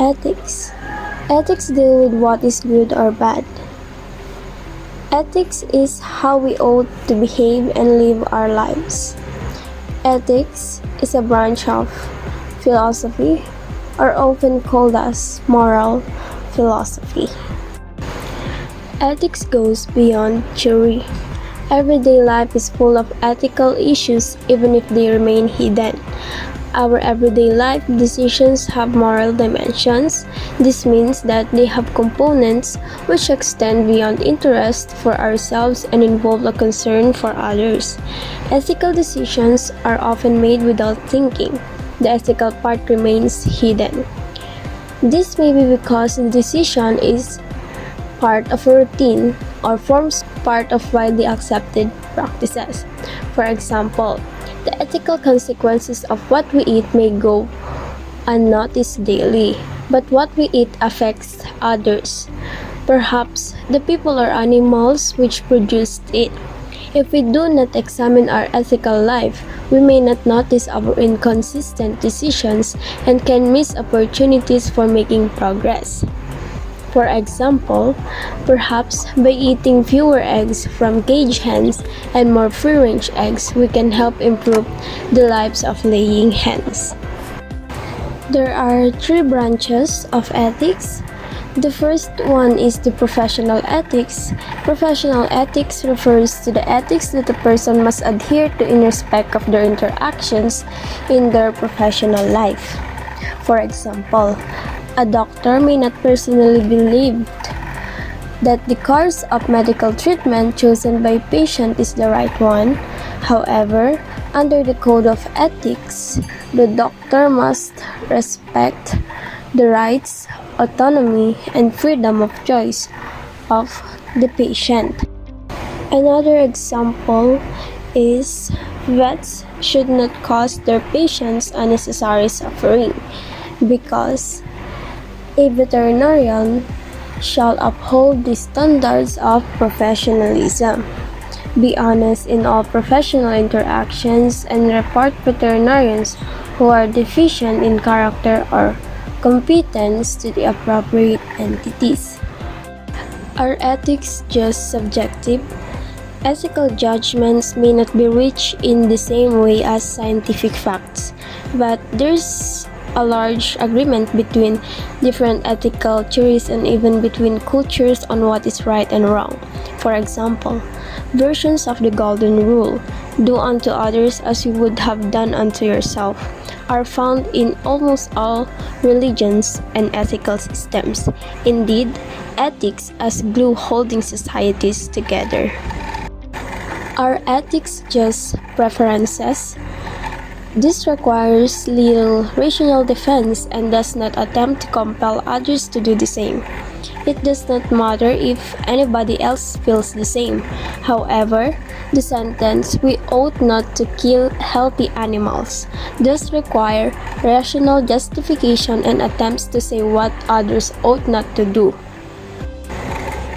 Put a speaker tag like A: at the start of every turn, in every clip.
A: Ethics. Ethics deal with what is good or bad. Ethics is how we ought to behave and live our lives. Ethics is a branch of philosophy, or often called as moral philosophy. Ethics goes beyond theory. Everyday life is full of ethical issues even if they remain hidden. Our everyday life decisions have moral dimensions. This means that they have components which extend beyond interest for ourselves and involve a concern for others. Ethical decisions are often made without thinking. The ethical part remains hidden. This may be because the decision is part of a routine or forms part of widely accepted practices. For example, the ethical consequences of what we eat may go unnoticed daily, but what we eat affects others, perhaps the people or animals which produced it. If we do not examine our ethical life, we may not notice our inconsistent decisions and can miss opportunities for making progress. For example, perhaps by eating fewer eggs from cage hens and more free-range eggs, we can help improve the lives of laying hens. There are three branches of ethics. The first one is the professional ethics. Professional ethics refers to the ethics that a person must adhere to in respect of their interactions in their professional life. For example, a doctor may not personally believe that the course of medical treatment chosen by patient is the right one. However, under the code of ethics, the doctor must respect the rights, autonomy, and freedom of choice of the patient. Another example is vets should not cause their patients unnecessary suffering because a veterinarian shall uphold the standards of professionalism, be honest in all professional interactions, and report veterinarians who are deficient in character or competence to the appropriate entities. Are ethics just subjective? Ethical judgments may not be reached in the same way as scientific facts, but there's a large agreement between different ethical theories and even between cultures on what is right and wrong. For example, versions of the Golden Rule, do unto others as you would have done unto yourself, are found in almost all religions and ethical systems. Indeed, ethics as glue holding societies together. Are ethics just preferences? This requires little rational defense and does not attempt to compel others to do the same. It does not matter if anybody else feels the same. However, the sentence, "we ought not to kill healthy animals," does require rational justification and attempts to say what others ought not to do.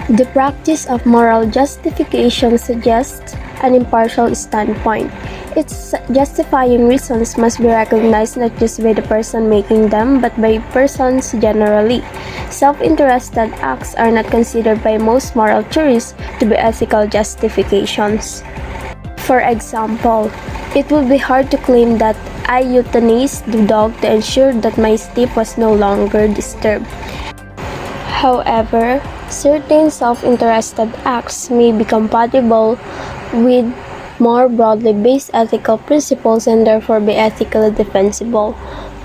A: The practice of moral justification suggests an impartial standpoint. Its justifying reasons must be recognized not just by the person making them, but by persons generally. Self-interested acts are not considered by most moral theorists to be ethical justifications. For example, it would be hard to claim that I euthanized the dog to ensure that my sleep was no longer disturbed. However, certain self-interested acts may be compatible with more broadly based ethical principles and therefore be ethically defensible.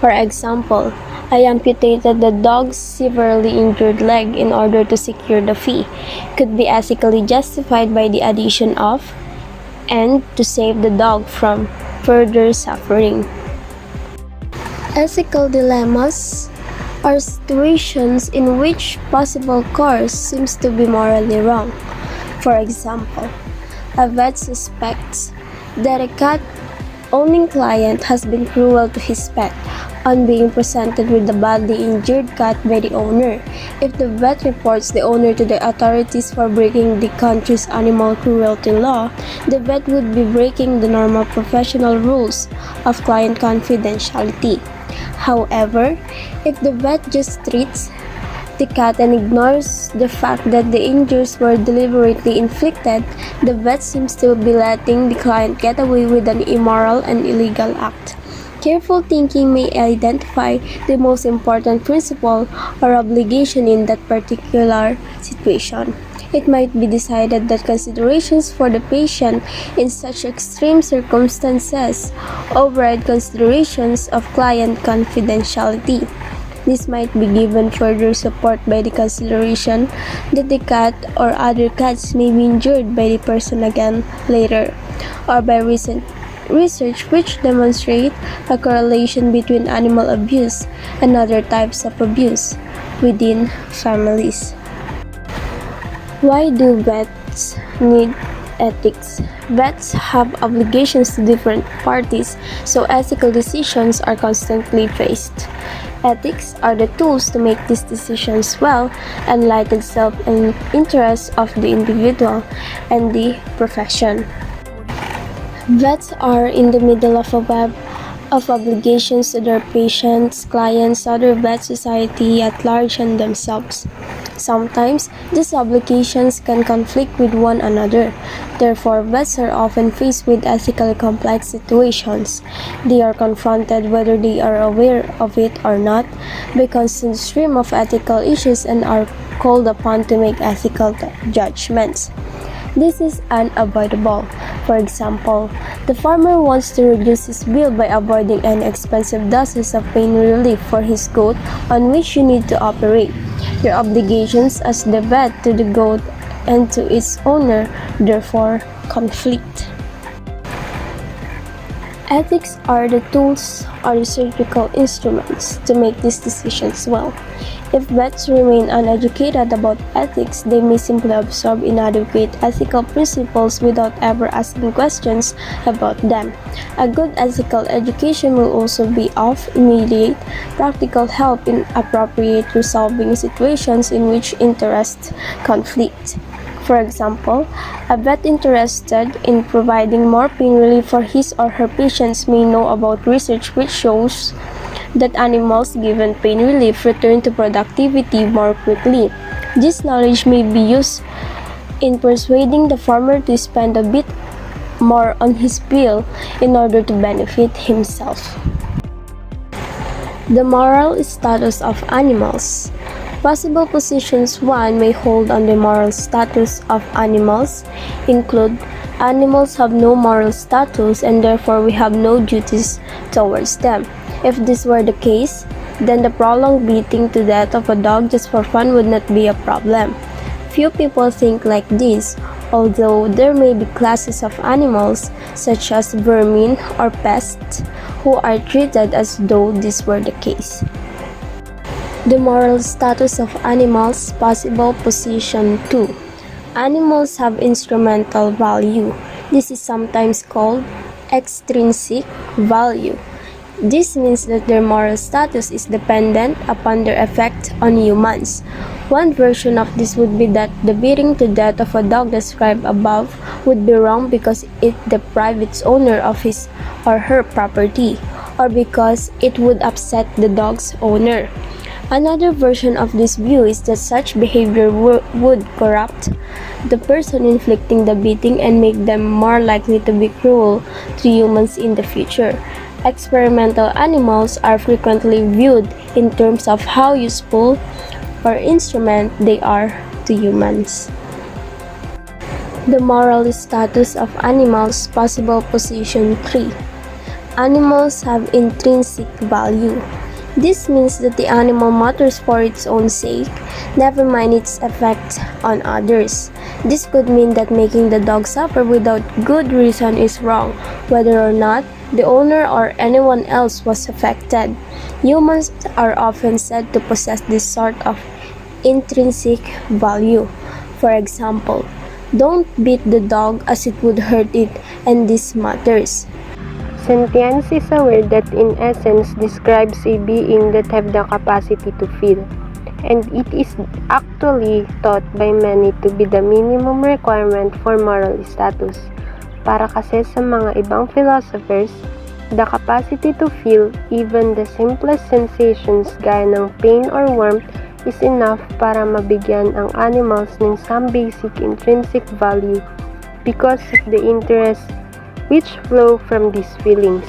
A: For example, I amputated the dog's severely injured leg in order to secure the fee, could be ethically justified by the addition of and to save the dog from further suffering. Ethical dilemmas are situations in which possible course seems to be morally wrong. For example, a vet suspects that a cat owning client has been cruel to his pet on being presented with the badly injured cat by the owner. If the vet reports the owner to the authorities for breaking the country's animal cruelty law, the vet would be breaking the normal professional rules of client confidentiality. However, if the vet just treats the cat and ignores the fact that the injuries were deliberately inflicted, the vet seems to be letting the client get away with an immoral and illegal act. Careful thinking may identify the most important principle or obligation in that particular situation. It might be decided that considerations for the patient in such extreme circumstances override considerations of client confidentiality. This might be given further support by the consideration that the cat or other cats may be injured by the person again later, or by recent research which demonstrate a correlation between animal abuse and other types of abuse within families. Why do vets need ethics? Vets have obligations to different parties, so ethical decisions are constantly faced. Ethics are the tools to make these decisions well, enlightened self-interest of the individual and the profession. Vets are in the middle of a web of obligations to their patients, clients, other vet society at large, and themselves. Sometimes, these obligations can conflict with one another. Therefore, vets are often faced with ethically complex situations. They are confronted, whether they are aware of it or not, by constant stream of ethical issues and are called upon to make ethical judgments. This is unavoidable. For example, the farmer wants to reduce his bill by avoiding any expensive doses of pain relief for his goat on which you need to operate. Your obligations as the vet to the goat and to its owner therefore conflict. Ethics are the tools or the surgical instruments to make these decisions well. If vets remain uneducated about ethics, they may simply absorb inadequate ethical principles without ever asking questions about them. A good ethical education will also be of immediate practical help in appropriate resolving situations in which interests conflict. For example, a vet interested in providing more pain relief for his or her patients may know about research which shows that animals given pain relief return to productivity more quickly. This knowledge may be used in persuading the farmer to spend a bit more on his bill in order to benefit himself. The moral status of animals. Possible positions one may hold on the moral status of animals include animals have no moral status and therefore we have no duties towards them. If this were the case, then the prolonged beating to death of a dog just for fun would not be a problem. Few people think like this, although there may be classes of animals, such as vermin or pests, who are treated as though this were the case. The moral status of animals, possible position 2. Animals have instrumental value. This is sometimes called extrinsic value. This means that their moral status is dependent upon their effect on humans. One version of this would be that the beating to death of a dog described above would be wrong because it deprived its owner of his or her property, or because it would upset the dog's owner. Another version of this view is that such behavior would corrupt the person inflicting the beating and make them more likely to be cruel to humans in the future. Experimental animals are frequently viewed in terms of how useful or instrument they are to humans. The moral status of animals, possible position 3. Animals have intrinsic value. This means that the animal matters for its own sake, never mind its effect on others. This could mean that making the dog suffer without good reason is wrong, whether or not the owner or anyone else was affected. Humans are often said to possess this sort of intrinsic value. For example, don't beat the dog as it would hurt it, and this matters.
B: Sentience is a word that in essence describes a being that have the capacity to feel, and it is actually thought by many to be the minimum requirement for moral status. Para kasi sa mga ibang philosophers, the capacity to feel even the simplest sensations gaya ng pain or warmth is enough para mabigyan ang animals ng some basic intrinsic value because of the interest which flow from these feelings.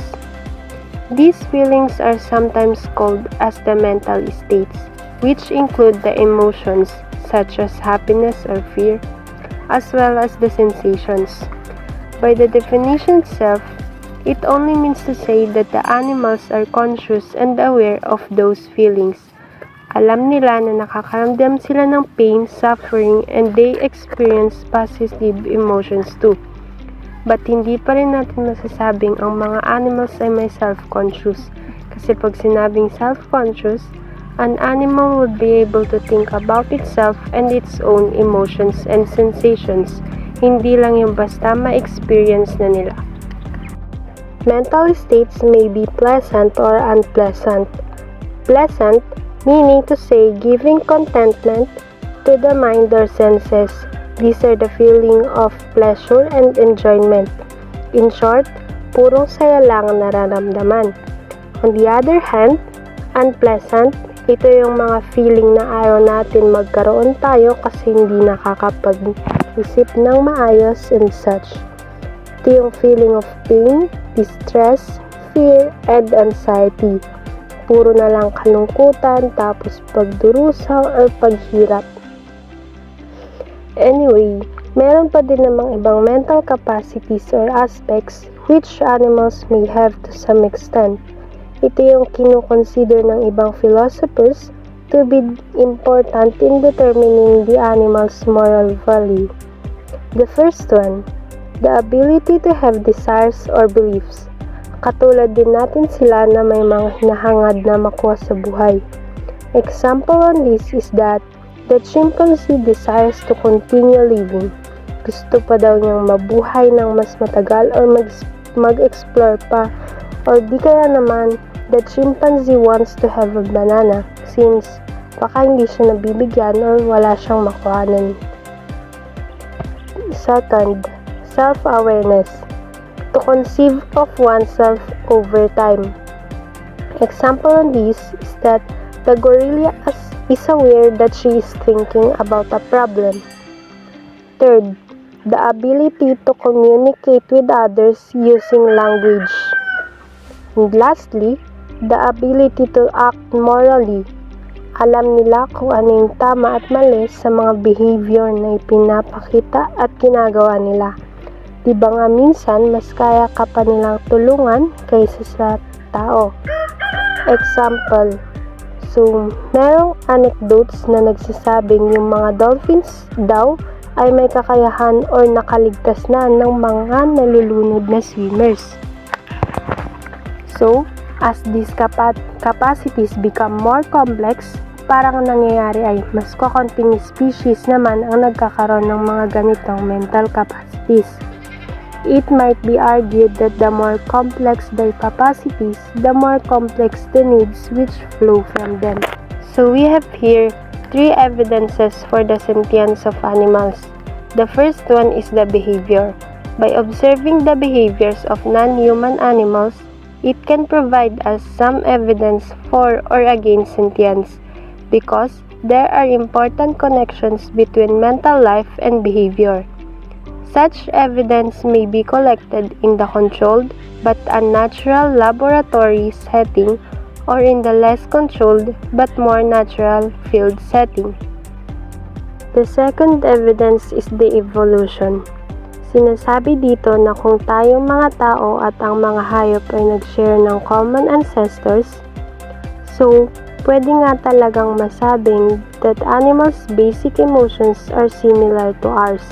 B: These feelings are sometimes called as the mental states, which include the emotions such as happiness or fear, as well as the sensations. By the definition itself, it only means to say that the animals are conscious and aware of those feelings. Alam nila na nakakaramdam sila ng pain, suffering, and they experience positive emotions too. But hindi pa rin natin masasabing ang mga animals ay may self-conscious. Kasi pag sinabing self-conscious, an animal would be able to think about itself and its own emotions and sensations. Hindi lang yung basta ma-experience na nila. Mental states may be pleasant or unpleasant. Pleasant, meaning to say giving contentment to the mind or senses. These are the feeling of pleasure and enjoyment. In short, purong saya lang ang nararamdaman. On the other hand, unpleasant, ito yung mga feeling na ayaw natin magkaroon tayo kasi hindi nakakapag-isip ng maayos and such. Ito yung feeling of pain, distress, fear, and anxiety. Puro na lang kalungkutan, tapos pagdurusa or paghirap. Anyway, meron pa din namang ibang mental capacities or aspects which animals may have to some extent. Ito yung kinukonsider ng ibang philosophers to be important in determining the animal's moral value. The first one, the ability to have desires or beliefs. Katulad din natin sila na may mga hinahangad na makuha sa buhay. Example on this is that the chimpanzee desires to continue living. Gusto pa daw niyang mabuhay ng mas matagal or mag-explore pa. Or di kaya naman, the chimpanzee wants to have a banana since baka hindi siya nabibigyan or wala siyang makuhanan. Second, self-awareness. To conceive of oneself over time. Example on this is that the gorilla is aware that she is thinking about a problem. Third, the ability to communicate with others using language. And lastly, the ability to act morally. Alam nila kung ano yung tama at mali sa mga behavior na ipinapakita at ginagawa nila. Diba nga minsan, mas kaya ka pa nilang tulungan kaysa sa tao. Example, so, merong anecdotes na nagsasabing yung mga dolphins daw ay may kakayahan or nakaligtas na ng mga nalulunod na swimmers. So, as these capacities become more complex, parang nangyayari ay mas kakunting species naman ang nagkakaroon ng mga ganitong mental capacities. It might be argued that the more complex their capacities, the more complex the needs which flow from them. So we have here three evidences for the sentience of animals. The first one is the behavior. By observing the behaviors of non-human animals, it can provide us some evidence for or against sentience because there are important connections between mental life and behavior. Such evidence may be collected in the controlled but unnatural laboratory setting or in the less controlled but more natural field setting. The second evidence is the evolution. Sinasabi dito na kung tayong mga tao at ang mga hayop ay nag-share ng common ancestors, so pwede nga talagang masabing that animals' basic emotions are similar to ours.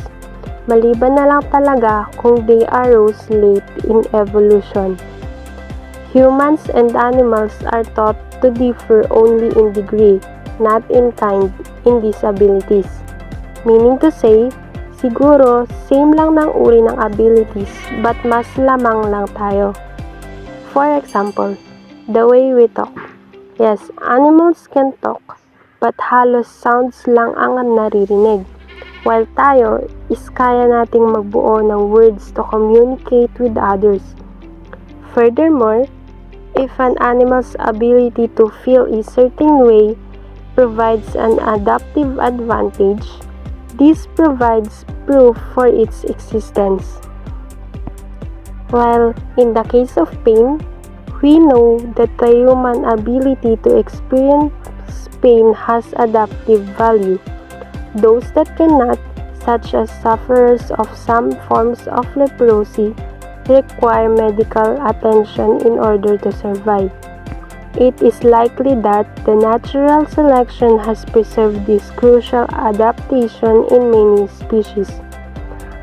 B: Maliban na lang talaga kung they arose late in evolution. Humans and animals are thought to differ only in degree, not in kind, in these abilities. Meaning to say, siguro same lang ng uri ng abilities but mas lamang lang tayo. For example, the way we talk. Yes, animals can talk, but halos sounds lang ang naririnig. While tayo is kaya nating magbuo ng words to communicate with others. Furthermore, if an animal's ability to feel a certain way provides an adaptive advantage, this provides proof for its existence. While in the case of pain, we know that the human ability to experience pain has adaptive value. Those that cannot, such as sufferers of some forms of leprosy, require medical attention in order to survive. It is likely that the natural selection has preserved this crucial adaptation in many species.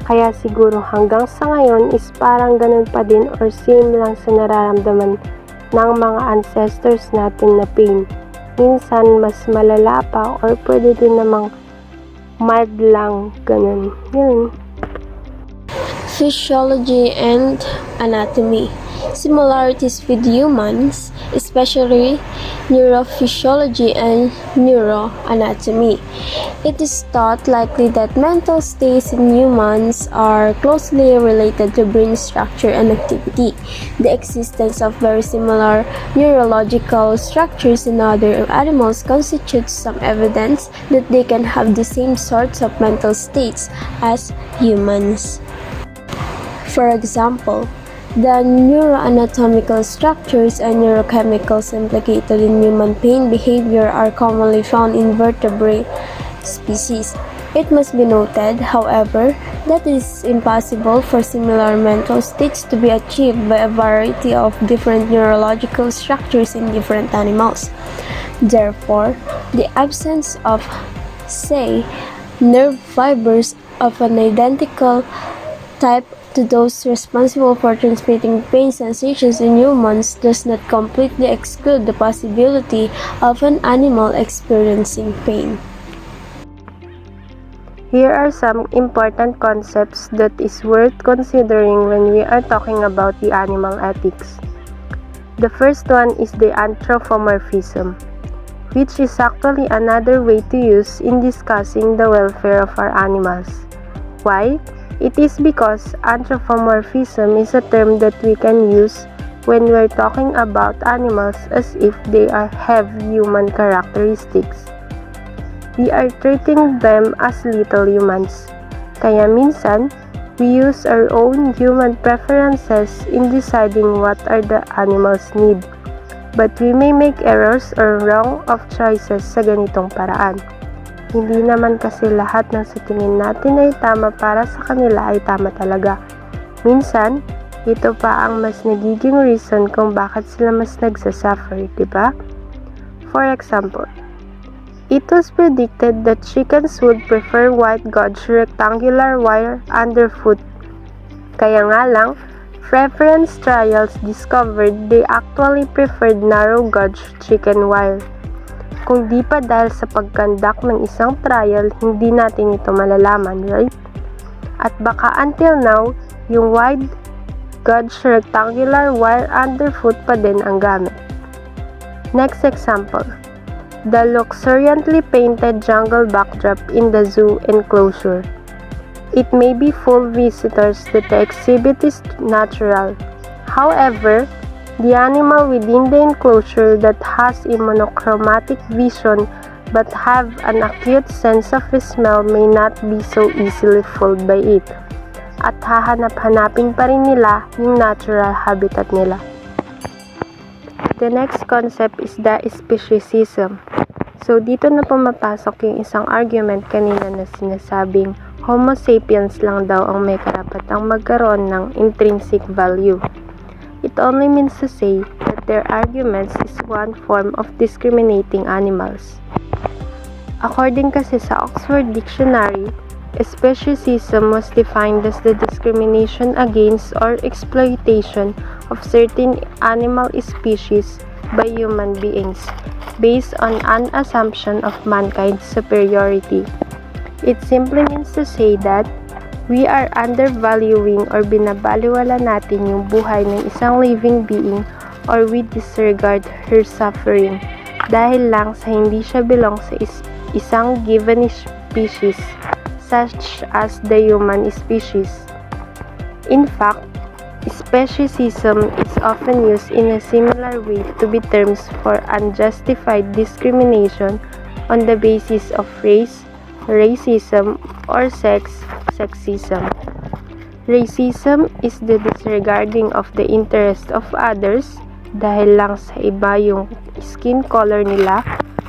B: Kaya siguro hanggang sa ngayon is parang ganun pa din or same lang sa nararamdaman ng mga ancestors natin na pain. Minsan mas malala pa or pwede din namang mild lang, ganun. Yun.
A: Physiology and anatomy. Similarities with humans, especially neurophysiology and neuroanatomy. It is thought likely that mental states in humans are closely related to brain structure and activity. The existence of very similar neurological structures in other animals constitutes some evidence that they can have the same sorts of mental states as humans. For example, the neuroanatomical structures and neurochemicals implicated in human pain behavior are commonly found in vertebrate species. It must be noted, however, that it is impossible for similar mental states to be achieved by a variety of different neurological structures in different animals. Therefore, the absence of, say, nerve fibers of an identical type to those responsible for transmitting pain sensations in humans does not completely exclude the possibility of an animal experiencing pain.
B: Here are some important concepts that is worth considering when we are talking about the animal ethics. The first one is the anthropomorphism, which is actually another way to use in discussing the welfare of our animals. Why? It is because anthropomorphism is a term that we can use when we're talking about animals as if they have human characteristics. We are treating them as little humans. Kaya minsan, we use our own human preferences in deciding what are the animals need. But we may make errors or wrong of choices sa ganitong paraan. Hindi naman kasi lahat ng sa tingin natin ay tama para sa kanila ay tama talaga. Minsan, ito pa ang mas nagiging reason kung bakit sila mas nagsasuffer, diba? For example, it was predicted that chickens would prefer white gauge rectangular wire underfoot. Kaya nga lang, preference trials discovered they actually preferred narrow gauge chicken wire. Kung di pa dahil sa pagkandak ng isang trial, hindi natin ito malalaman, right? At baka until now, yung wide gauge rectangular wire underfoot pa din ang gamit. Next example, the luxuriantly painted jungle backdrop in the zoo enclosure. It may be full visitors that the exhibit is natural. However, the animal within the enclosure that has a monochromatic vision but have an acute sense of smell may not be so easily fooled by it. At hahanap-hanapin pa rin nila yung natural habitat nila. The next concept is the speciesism. So dito na pumapasok yung isang argument kanina na sinasabing Homo sapiens lang daw ang may karapatang magkaroon ng intrinsic value. It only means to say that their arguments is one form of discriminating animals. According kasi sa Oxford Dictionary, speciesism was defined as the discrimination against or exploitation of certain animal species by human beings based on an assumption of mankind's superiority. It simply means to say that We are undervaluing or binabaliwala natin yung buhay ng isang living being or we disregard her suffering dahil lang sa hindi siya belong sa isang given species such as the human species. In fact, speciesism is often used in a similar way to be terms for unjustified discrimination on the basis of race, racism, or sexism. Racism is the disregarding of the interest of others dahil lang sa iba yung skin color nila,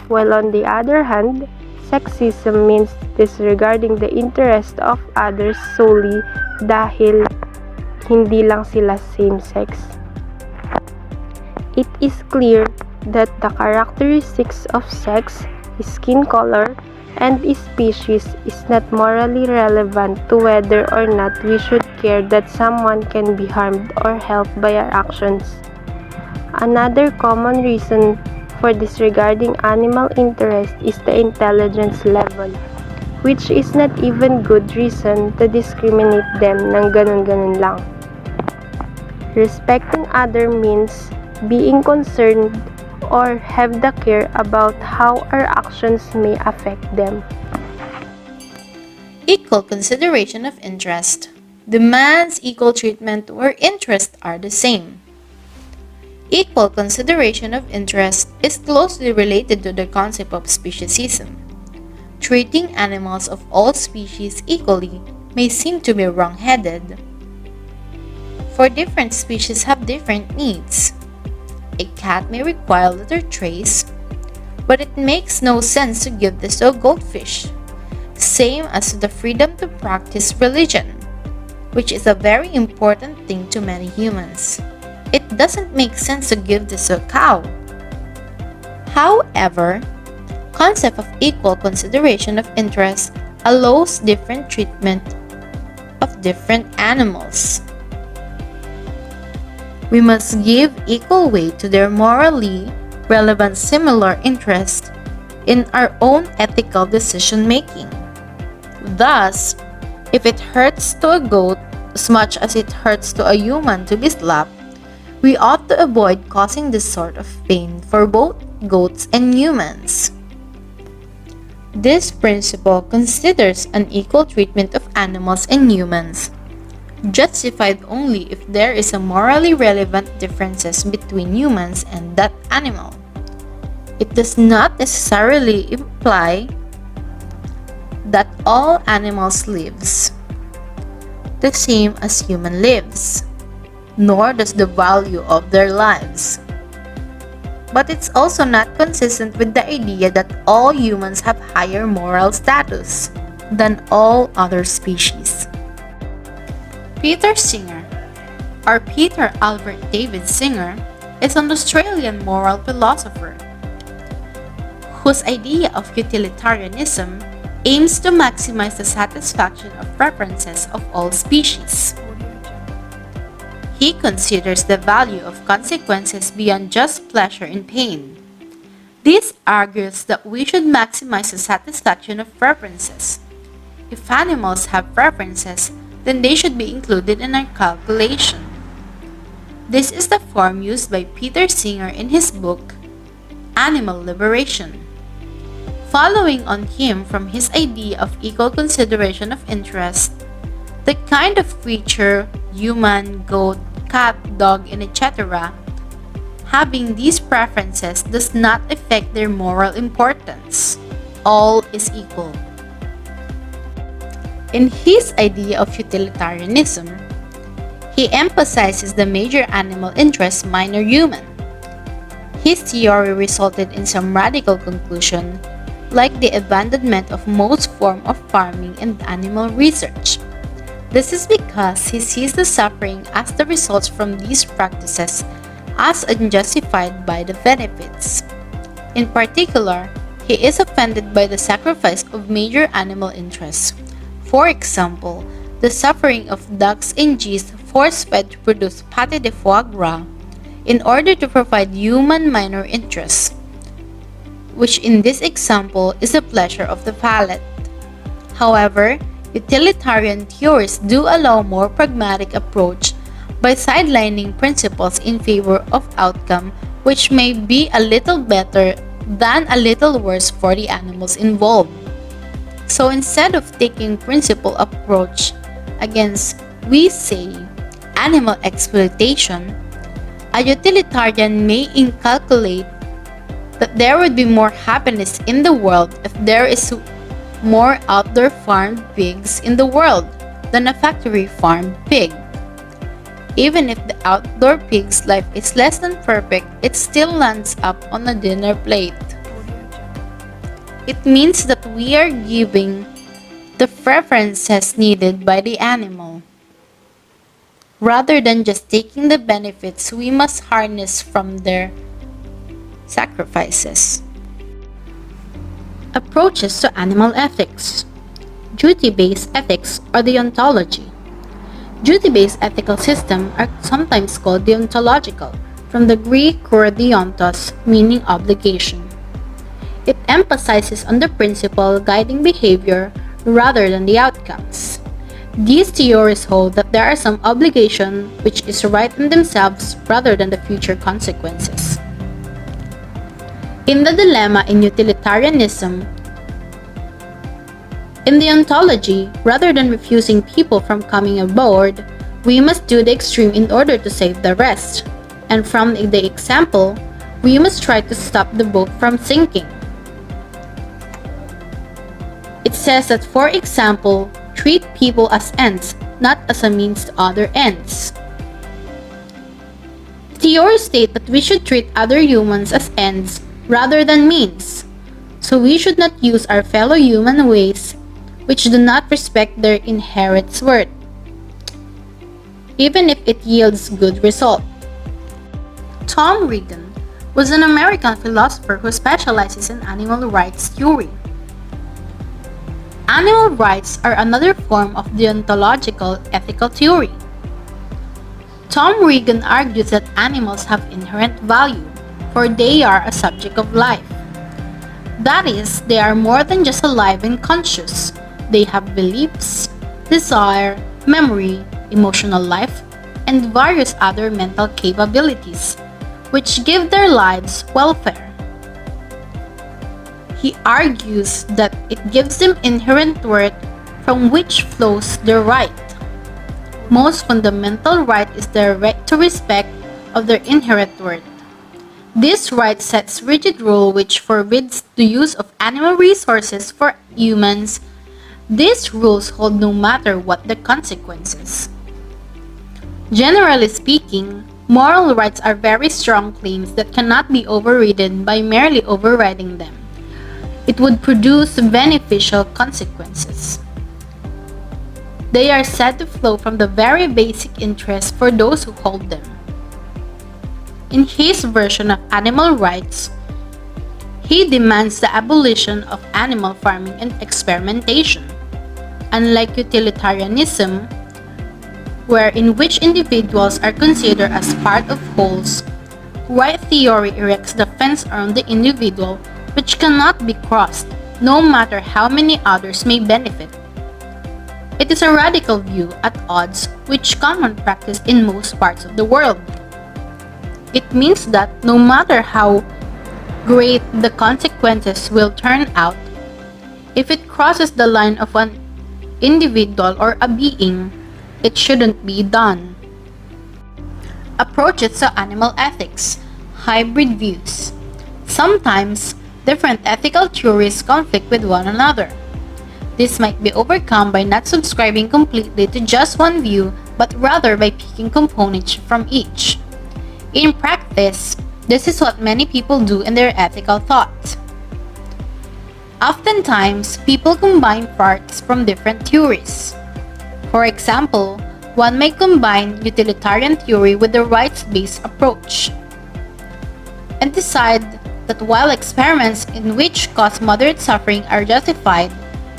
B: while on the other hand, sexism means disregarding the interest of others solely dahil hindi lang sila same-sex. It is clear that the characteristics of sex, skin color, and species is not morally relevant to whether or not we should care that someone can be harmed or helped by our actions. Another common reason for disregarding animal interest is the intelligence level, which is not even good reason to discriminate them ng ganun-ganun lang. Respecting other means being concerned or have the care about how our actions may affect them.
C: Equal consideration of interest demands equal treatment where interests are the same. Equal consideration of interest is closely related to the concept of speciesism. Treating animals of all species equally may seem to be wrong-headed, for different species have different needs. A cat may require litter trays, but it makes no sense to give this to a goldfish. Same as the freedom to practice religion, which is a very important thing to many humans. It doesn't make sense to give this to a cow. However, concept of equal consideration of interest allows different treatment of different animals. We must give equal weight to their morally relevant similar interest in our own ethical decision making. Thus, if it hurts to a goat as much as it hurts to a human to be slapped, we ought to avoid causing this sort of pain for both goats and humans. This principle considers an equal treatment of animals and humans, justified only if there is a morally relevant differences between humans and that animal. It does not necessarily imply that all animals lives the same as human lives, nor does the value of their lives. But it's also not consistent with the idea that all humans have higher moral status than all other species. Peter Singer, or Peter Albert David Singer, is an Australian moral philosopher whose idea of utilitarianism aims to maximize the satisfaction of preferences of all species. He considers the value of consequences beyond just pleasure and pain. This argues that we should maximize the satisfaction of preferences. If animals have preferences, then they should be included in our calculation. This is the form used by Peter Singer in his book, Animal Liberation. Following on him from his idea of equal consideration of interest, the kind of creature, human, goat, cat, dog, and etc., having these preferences does not affect their moral importance. All is equal. In his idea of utilitarianism, he emphasizes the major animal interest, minor human. His theory resulted in some radical conclusion, like the abandonment of most form of farming and animal research. This is because he sees the suffering as the results from these practices as unjustified by the benefits. In particular, he is offended by the sacrifice of major animal interests. For example, the suffering of ducks and geese force-fed to produce pâté de foie gras in order to provide human minor interests, which in this example is the pleasure of the palate. However, Utilitarian theories do allow more pragmatic approach by sidelining principles in favor of outcome which may be a little better than a little worse for the animals involved. So instead of taking principle approach against, we say, animal exploitation, a utilitarian may inculcate that there would be more happiness in the world if there is more outdoor farmed pigs in the world than a factory farmed pig. Even if the outdoor pig's life is less than perfect, it still lands up on a dinner plate. It means that we are giving the preferences needed by the animal. Rather than just taking the benefits we must harness from their sacrifices. Approaches to animal ethics. Duty-based ethics or deontology. Duty-based ethical systems are sometimes called deontological, from the Greek word deontos, meaning obligation. It emphasizes on the principle guiding behavior rather than the outcomes. These theories hold that there are some obligation which is right in themselves rather than the future consequences. In the dilemma in utilitarianism, in the ontology, rather than refusing people from coming aboard, we must do the extreme in order to save the rest. And from the example, we must try to stop the boat from sinking. It says that, for example, treat people as ends, not as a means to other ends. Theories state that we should treat other humans as ends rather than means. So we should not use our fellow human ways which do not respect their inherent worth, even if it yields good result. Tom Regan was an American philosopher who specializes in animal rights theory. Animal rights are another form of deontological ethical theory. Tom Regan argues that animals have inherent value, for they are a subject of life. That is, they are more than just alive and conscious. They have beliefs, desire, memory, emotional life, and various other mental capabilities, which give their lives welfare. He argues that it gives them inherent worth from which flows their right. Most fundamental right is their right to respect of their inherent worth. This right sets rigid rule which forbids the use of animal resources for humans. These rules hold no matter what the consequences. Generally speaking, moral rights are very strong claims that cannot be overridden by merely overriding them. It would produce beneficial consequences. They are said to flow from the very basic interest for those who hold them. In his version of animal rights, he demands the abolition of animal farming and experimentation. Unlike utilitarianism, in which individuals are considered as part of wholes, right theory erects the fence around the individual which cannot be crossed, no matter how many others may benefit. It is a radical view at odds with common practice in most parts of the world. It means that no matter how great the consequences will turn out, if it crosses the line of an individual or a being, it shouldn't be done. Approaches to animal ethics. Hybrid views. Sometimes, different ethical theories conflict with one another. This might be overcome by not subscribing completely to just one view, but rather by picking components from each. In practice, this is what many people do in their ethical thought. Oftentimes, people combine parts from different theories. For example, one may combine utilitarian theory with the rights-based approach and decide that while experiments in which cause moderate suffering are justified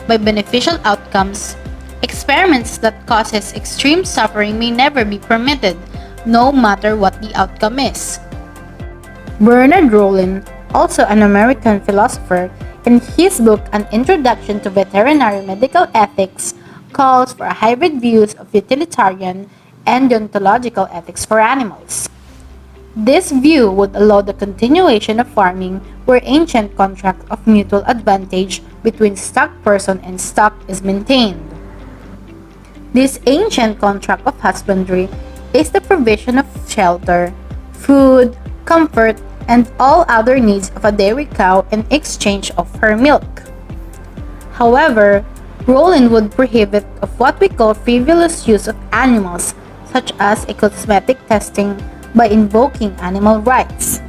C: by beneficial outcomes, experiments that causes extreme suffering may never be permitted, no matter what the outcome is. Bernard Rollin, also an American philosopher, in his book An Introduction to Veterinary Medical Ethics, calls for a hybrid views of utilitarian and deontological ethics for animals. This view would allow the continuation of farming where ancient contract of mutual advantage between stock person and stock is maintained. This ancient contract of husbandry is the provision of shelter, food, comfort, and all other needs of a dairy cow in exchange of her milk. However, Rowland would prohibit of what we call frivolous use of animals, such as a cosmetic testing, by invoking animal rights.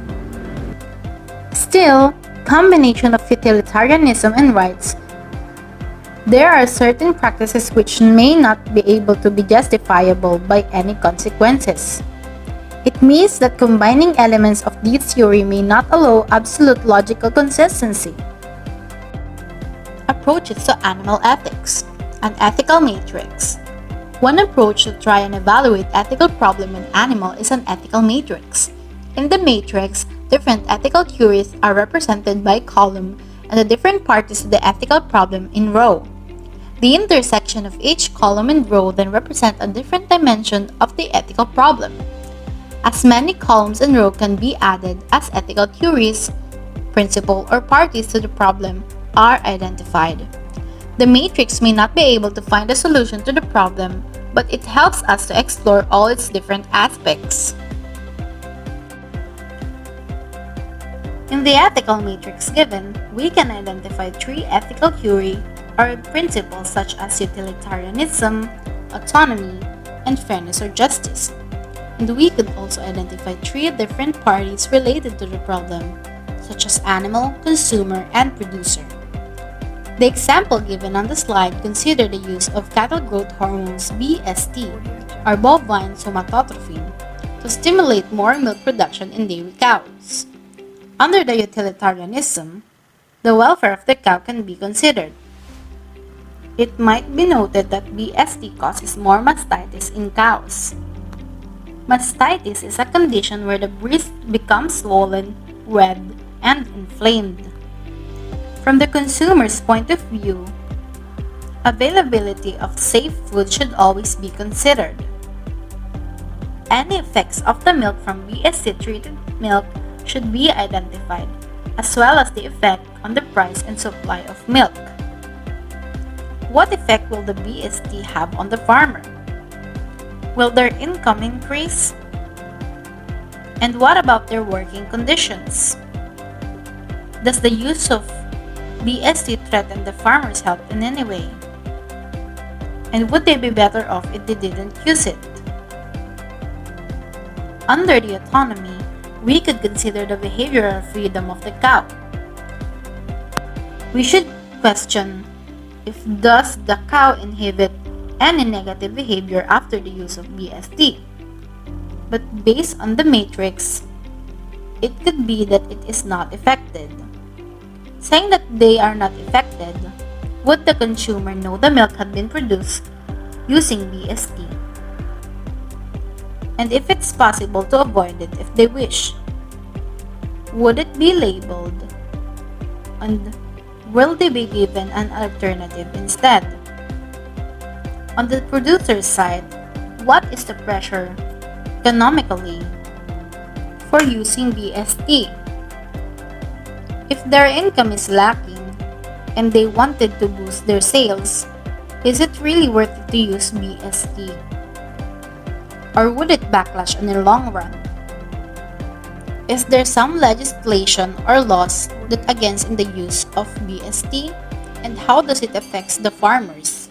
C: Still, combination of utilitarianism and rights, there are certain practices which may not be able to be justifiable by any consequences. It means that combining elements of this theory may not allow absolute logical consistency. Approaches to animal ethics. An ethical matrix. One approach to try and evaluate ethical problem in animal is an ethical matrix. In the matrix, different ethical theories are represented by column and the different parties to the ethical problem in row. The intersection of each column and row then represent a different dimension of the ethical problem. As many columns and rows can be added as ethical theories, principle, or parties to the problem are identified. The matrix may not be able to find a solution to the problem, but it helps us to explore all its different aspects. In the ethical matrix given, we can identify three ethical theory or principles such as utilitarianism, autonomy, and fairness or justice. And we could also identify three different parties related to the problem, such as animal, consumer, and producer. The example given on the slide consider the use of cattle growth hormones BST, or bovine somatotrophin, to stimulate more milk production in dairy cows. Under the utilitarianism, the welfare of the cow can be considered. It might be noted that BST causes more mastitis in cows. Mastitis is a condition where the breast becomes swollen, red, and inflamed. From the consumer's point of view, availability of safe food should always be considered. Any effects of the milk from BST-treated milk should be identified, as well as the effect on the price and supply of milk. What effect will the BST have on the farmer? Will their income increase? And what about their working conditions? Does the use of BST threaten the farmer's health in any way? And would they be better off if they didn't use it? Under the autonomy, we could consider the behavioral freedom of the cow. We should question if does the cow inhibit any negative behavior after the use of BST. But based on the matrix, it could be that it is not affected. Saying that they are not affected, would the consumer know the milk had been produced using BST? And if it's possible to avoid it if they wish, would it be labeled? And will they be given an alternative instead? On the producer's side, what is the pressure economically for using BST? If their income is lacking and they wanted to boost their sales, is it really worth it to use BST? Or would it backlash in the long run? Is there some legislation or laws that against in the use of BST? And how does it affect the farmers?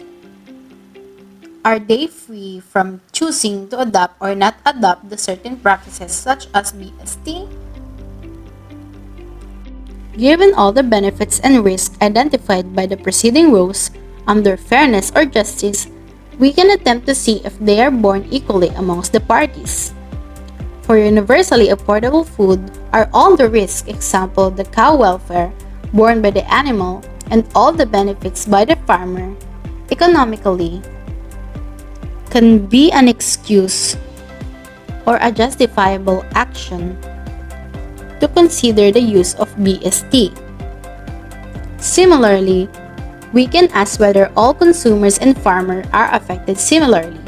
C: Are they free from choosing to adopt or not adopt the certain practices such as BST? Given all the benefits and risks identified by the preceding rows, under fairness or justice, we can attempt to see if they are borne equally amongst the parties. For universally affordable food are all the risks, example the cow welfare, borne by the animal, and all the benefits by the farmer, economically, can be an excuse or a justifiable action to consider the use of BST. Similarly,
D: We can ask whether all consumers and farmers are affected similarly,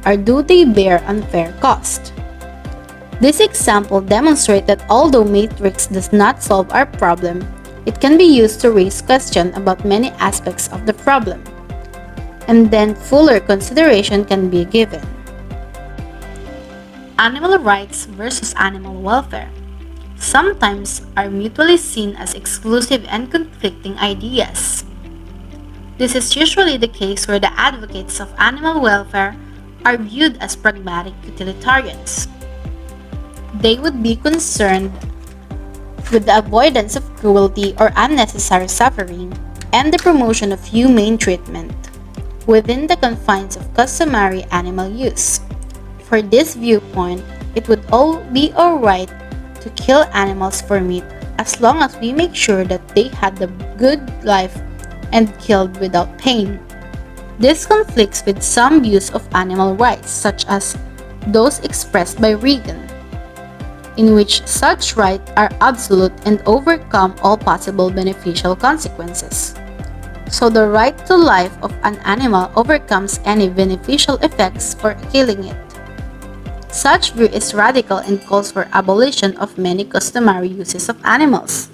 D: or do they bear unfair cost? This example demonstrates that although matrix does not solve our problem, it can be used to raise questions about many aspects of the problem, and then fuller consideration can be given. Animal rights versus animal welfare sometimes are mutually seen as exclusive and conflicting ideas. This is usually the case where the advocates of animal welfare are viewed as pragmatic utilitarians. They would be concerned with the avoidance of cruelty or unnecessary suffering and the promotion of humane treatment within the confines of customary animal use. For this viewpoint, it would be alright to kill animals for meat as long as we make sure that they had a good life and killed without pain. This conflicts with some views of animal rights, such as those expressed by Reagan, in which such rights are absolute and overcome all possible beneficial consequences. So the right to life of an animal overcomes any beneficial effects for killing it. Such view is radical and calls for abolition of many customary uses of animals,